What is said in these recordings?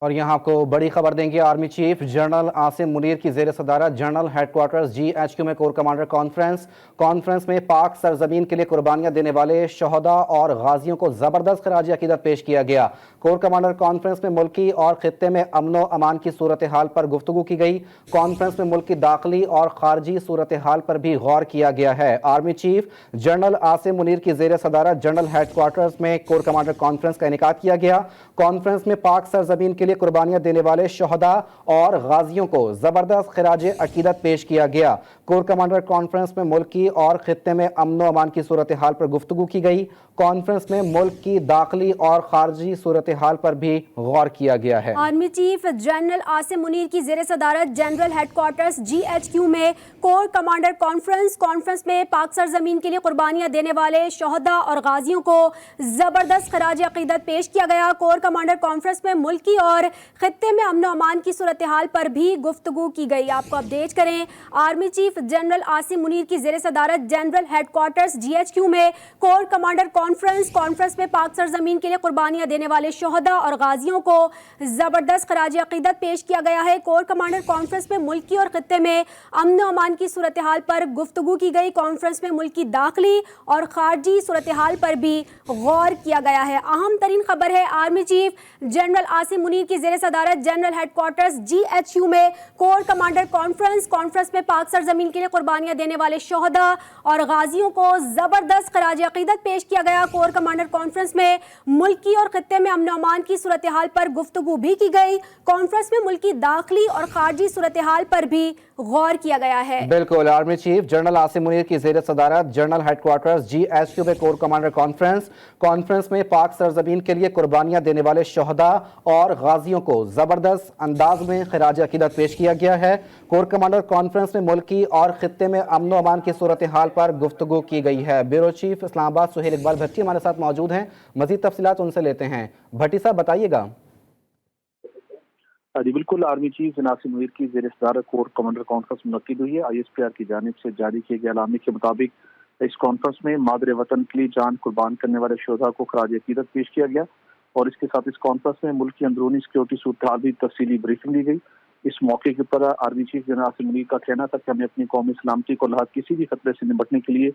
اور یہاں آپ کو بڑی خبر دیں گے۔ Army chief general Asim Munir کی زیر صدارت جنرل ہیڈ کوارٹرز GHQ میں کور کمانڈر کانفرنس میں پاک سرزمین کے لیے قربانیاں دینے والے شہداء اور غازیوں کو زبردست خراج عقیدت پیش کیا گیا۔ کور کمانڈر کانفرنس میں ملکی اور خطے میں امن و امان کی صورتحال پر گفتگو کی گئی۔ کانفرنس میں ملک کی داخلی اور خارجی صورتحال پر بھی غور کیا گیا ہے۔ Army chief general Asim Munir کی زیر صدارت جنرل ہیڈ کوارٹرز میں کور کمانڈر کانفرنس کا انعقاد کیا گیا۔ کانفرنس میں پاک سرزمین کے لیے قربانیاں دینے والے شہداء اور غازیوں کو زبردست خراج عقیدت پیش کیا گیا۔ کور کمانڈر کانفرنس میں ملکی اور خطے میں امن و امان کی صورتحال پر گفتگو کی گئی۔ کانفرنس میں ملک کی داخلی اور خارجی صورتحال پر بھی غور کیا گیا ہے۔ Army chief general Asim Munir کی زیر صدارت جنرل ہیڈ کوارٹرز GHQ میں کور کمانڈر کانفرنس میں پاک سرزمین کے لیے قربانیاں دینے والے شہداء اور غازیوں کو زبردست خراج عقیدت پیش کیا گیا۔ کور کمانڈر کانفرنس میں ملکی اور خطے میں امن و امان کی صورتحال پر بھی گفتگو کی گئی۔ آپ کو اپڈیٹ کریں، army chief general Asim Munir کی زیر صدارت جنرل ہیڈ کوارٹرز GHQ میں کور کمانڈر کانفرنس میں پاک سرزمین کے لیے قربانیاں دینے والے شہداء اور غازیوں کو زبردست خراج عقیدت پیش کیا گیا ہے۔ کور کمانڈر کانفرنس میں ملکی اور خطے میں امن و امان کی صورتحال پر گفتگو کی گئی۔ کانفرنس میں ملک کی داخلی اور خارجی صورتحال پر بھی غور کیا گیا ہے۔ اہم ترین خبر ہے، army chief general Asim Munir کی زیر صدارت جنرل ہیڈ کوارٹرز GHQ میں کور کمانڈر کانفرنس میں پاک سرزمین کے لیے قربانیاں دینے والے شہداء اور غازیوں کو زبردست خراج عقیدت پیش کیا گیا۔ کور کمانڈر کانفرنس میں ملکی اور خطے میں امن و امان کی صورتحال پر گفتگو بھی کی گئی۔ کانفرنس میں ملکی داخلی اور خارجی صورتحال پر بھی غور کیا گیا ہے۔ بالکل، army chief general Asim Munir کی زیر صدارت جنرل ہیڈ کوارٹرز GHQ میں کور کمانڈر کانفرنس میں پاک سرزمین کے لیے قربانیاں دینے والے شہداء اور غازیوں کو زبردست انداز میں خراج عقیدت پیش کیا گیا ہے۔ کور کمانڈر کانفرنس میں ملکی اور خطے میں امن و امان کی صورتحال پر گفتگو کی گئی ہے۔ بیورو چیف اسلام آباد سہیل اقبال بھٹی ہمارے ساتھ موجود ہیں، مزید تفصیلات ان سے لیتے ہیں۔ بھٹی صاحب بتائیے گا۔ جی بالکل، آرمی چیف جناب عاصم منیر کی زیر صدارت کور کمانڈر کانفرنس منعقد ہوئی ہے۔ ISPR کی جانب سے جاری کیے گئے اعلامیے کے مطابق اس کانفرنس میں مادر وطن کے لیے جان قربان کرنے والے شہداء کو خراج عقیدت پیش کیا گیا، اور اس کے ساتھ اس کانفرنس میں ملک کی اندرونی سیکورٹی صورتحال بھی تفصیلی بریفنگ دی گئی۔ اس موقع کے پر آرمی چیف جناب عاصم منیر کا کہنا تھا کہ ہمیں اپنی قومی سلامتی کو لاحق کسی بھی خطرے سے نمٹنے کے لیے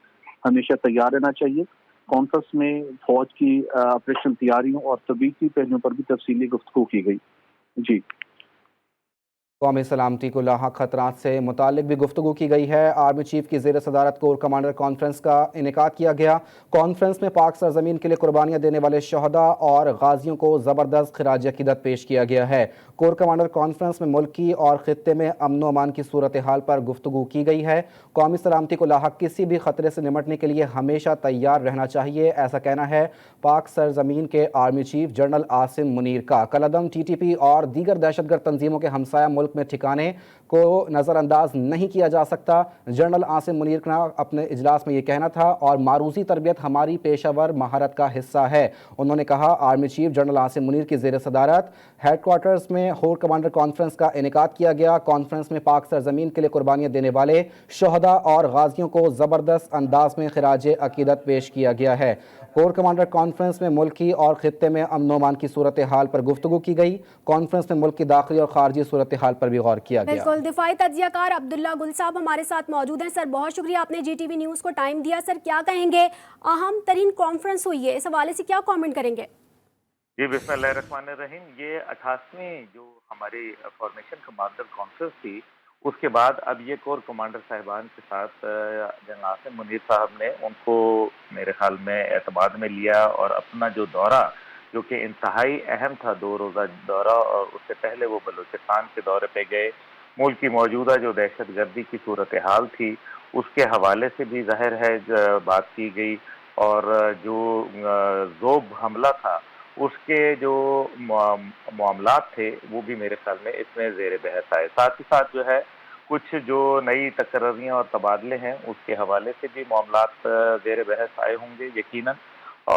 ہمیشہ تیار رہنا چاہیے۔ کانفرنس میں فوج کی آپریشن تیاریوں اور تربیتی پہلوؤں پر بھی تفصیلی گفتگو کی گئی۔ جی، قومی سلامتی کو لاحق خطرات سے متعلق بھی گفتگو کی گئی ہے۔ آرمی چیف کی زیر صدارت کور کمانڈر کانفرنس کا انعقاد کیا گیا۔ کانفرنس میں پاک سرزمین کے لیے قربانیاں دینے والے شہداء اور غازیوں کو زبردست خراج عقیدت پیش کیا گیا ہے۔ کور کمانڈر کانفرنس میں ملکی اور خطے میں امن و امان کی صورتحال پر گفتگو کی گئی ہے۔ قومی سلامتی کو لاحق کسی بھی خطرے سے نمٹنے کے لیے ہمیشہ تیار رہنا چاہیے، ایسا کہنا ہے پاک سرزمین کے army chief general Asim Munir کا۔ کالعدم TTP اور دیگر دہشت گرد تنظیموں کے ہمسایہ ملک میں ٹھکانے کو نظر انداز نہیں کیا جا سکتا۔ جنرل عاصم منیر کا اپنے اجلاس میں یہ کہنا تھا، اور معروضی تربیت ہماری پیشہ ور مہارت کا حصہ ہے۔ انہوں نے کہا army chief general Asim Munir کی زیر صدارت ہیڈ کوارٹرز میں کور کمانڈر کانفرنس کا انعقاد کیا گیا۔ کانفرنس میں پاک سرزمین کے لیے قربانیاں دینے والے شہداء اور غازیوں کو زبردست انداز میں خراج عقیدت پیش کیا گیا ہے۔ کور کمانڈر کانفرنس میں ملکی اور خطے میں امن و امان کی صورتحال پر گفتگو کی گئی۔ کانفرنس میں ملک کی داخلی اور خارجی صورتحال پر بھی غور کیا گیا۔ بالکل، دفاعی تجزیہ کار عبداللہ گل صاحب ہمارے ساتھ موجود ہیں۔ سر بہت شکریہ، آپ نے GTV نیوز کو ٹائم دیا۔ سر کیا کہیں گے، اہم ترین کانفرنس ہوئی ہے، اس حوالے سے کیا کامنٹ کریں گے؟ جی بسم اللہ الرحمن الرحیم۔ یہ 88ویں جو ہماری فارمیشن کمانڈر کانفرنس تھی، اس کے بعد اب یہ کور کمانڈر صاحبان کے ساتھ جنرل عاصم منیر صاحب نے ان کو میرے خیال میں اعتماد میں لیا، اور اپنا جو دورہ جو کہ انتہائی اہم تھا 2 روزہ دورہ، اور اس سے پہلے وہ بلوچستان کے دورے پہ گئے، ملک کی موجودہ جو دہشت گردی کی صورتحال تھی اس کے حوالے سے بھی ظاہر ہے بات کی گئی، اور جو ذوب حملہ تھا اس کے جو معاملات تھے وہ بھی میرے خیال میں اس میں زیر بحث آئے۔ ساتھ ہی ساتھ جو ہے کچھ جو نئی تقرریاں اور تبادلے ہیں اس کے حوالے سے بھی معاملات زیر بحث آئے ہوں گے یقیناً،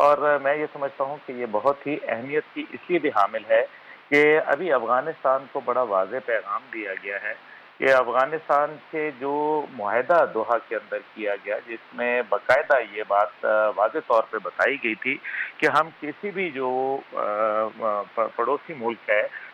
اور میں یہ سمجھتا ہوں کہ یہ بہت ہی اہمیت کی اس لیے بھی حامل ہے کہ ابھی افغانستان کو بڑا واضح پیغام دیا گیا ہے کہ افغانستان سے جو معاہدہ دوحہ کے اندر کیا گیا، جس میں باقاعدہ یہ بات واضح طور پہ بتائی گئی تھی کہ ہم کسی بھی جو پڑوسی ملک ہے